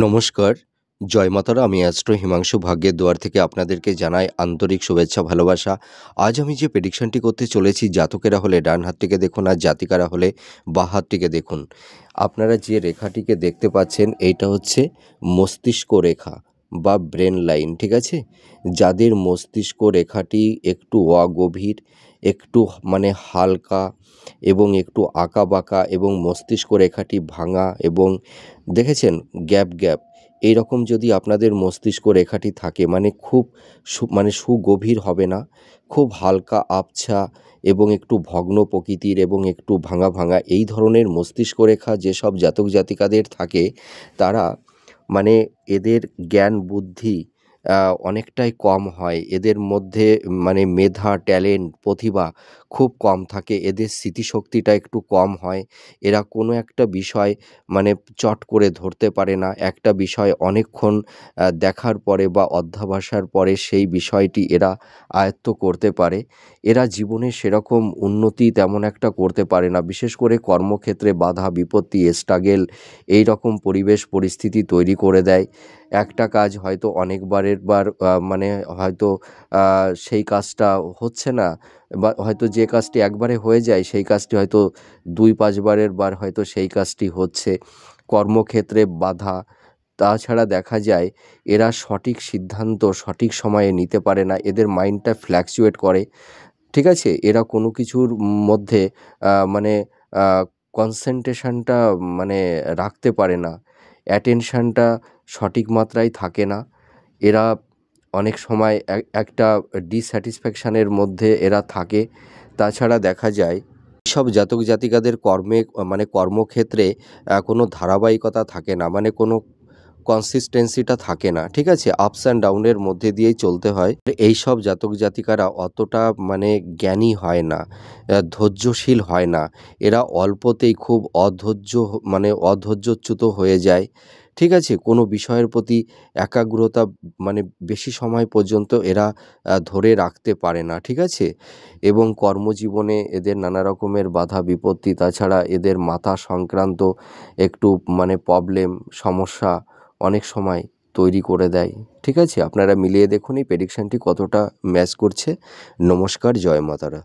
নমস্কার, জয় মাতারা। আমি অ্যাস্ট্রো হিমাংশু ভাগ্যের দুয়ার থেকে আপনাদেরকে জানাই আন্তরিক শুভেচ্ছা, ভালোবাসা। আজ আমি যে প্রেডিকশনটি করতে চলেছি, জাতকেরা হলে ডান হাত থেকে দেখুন আর জাতিকারা হলে বাঁ হাত থেকে দেখুন। আপনারা যে রেখাটিকে দেখতে পাচ্ছেন এইটা হচ্ছে মস্তিষ্ক রেখা বা ব্রেন লাইন, ঠিক আছে? যাদের মস্তিষ্ক রেখাটি একটু অগভীর, একটু মানে হালকা এবং একটু আঁকাবাঁকা এবং মস্তিষ্ক রেখাটি ভাঙা এবং দেখেছেন গ্যাপ গ্যাপ এইরকম যদি আপনাদের মস্তিষ্ক রেখাটি থাকে, মানে খুব মানে সুগভীর হবে না, খুব হালকা আবছা এবং একটু ভগ্ন প্রকৃতির এবং একটু ভাঙা ভাঙা এই ধরনের মস্তিষ্ক রেখা যেসব জাতক জাতিকাদের থাকে, তারা মানে এদের জ্ঞান বুদ্ধি অনেকটাই কম হয়। এদের মধ্যে মানে মেধা, ট্যালেন্ট, প্রতিভা খুব কম থাকে। এদের স্মৃতিশক্তিটা একটু কম হয়। এরা কোনো একটা বিষয় মানে চট করে ধরতে পারে না। একটা বিষয় অনেকক্ষণ দেখার পরে বা অধ্যবসার পরে সেই বিষয়টি এরা আয়ত্ত করতে পারে। এরা জীবনে সেরকম উন্নতি তেমন একটা করতে পারে না। বিশেষ করে কর্মক্ষেত্রে বাধা, বিপত্তি, স্ট্রাগল এই রকম পরিবেশ পরিস্থিতি তৈরি করে দেয়। একটা কাজ হয়তো অনেকবারের বার মানে হয়তো সেই কাজটা হচ্ছে না, বা হয়তো যে কাজটি একবারে হয়ে যায় সেই কাজটি হয়তো ২-৫ বারের বার হয়তো সেই কাজটি হচ্ছে। কর্মক্ষেত্রে বাধা। তাছাড়া দেখা যায় এরা সঠিক সিদ্ধান্ত সঠিক সময়ে নিতে পারে না। এদের মাইন্ডটা ফ্ল্যাকচুয়েট করে। ঠিক আছে? এরা কোনো কিছুর মধ্যে মানে আ কনসেনট্রেশনটা মানে রাখতে পারে না। অ্যাটেনশনটা সঠিক মাত্রায় থাকে না। এরা অনেক সময় একটা ডিস্যাটিসফ্যাকশনের মধ্যে এরা থাকে। তাছাড়া দেখা যায় সব জাতক জাতিকাদের কর্মে মানে কর্মক্ষেত্রে কোনো ধারাবাহিকতা থাকে না। মানে কোনো কনসিস্টেন্সিটা থাকে না। ঠিক আছে? আপস অ্যান্ড ডাউনের মধ্যে দিয়েই চলতে হয়। এইসব জাতক জাতিকারা অতটা মানে জ্ঞানী হয় না, ধৈর্যশীল হয় না। এরা অল্পতেই খুব মানে অধৈর্যচ্যুত হয়ে যায়। ঠিক আছে? কোনো বিষয়ের প্রতি একাগ্রতা মানে বেশি সময় পর্যন্ত এরা ধরে রাখতে পারে না। ঠিক আছে? এবং কর্মজীবনে এদের নানা রকমের বাধা বিপত্তি, তাছাড়া এদের মাথা সংক্রান্ত একটু মানে প্রবলেম, সমস্যা অনেক সময় তৈরি করে দেয়। ঠিক আছে? আপনারা মিলিয়ে দেখুন এই প্রেডিকশনটি কতটা ম্যাচ করছে। নমস্কার, জয় মাতারা।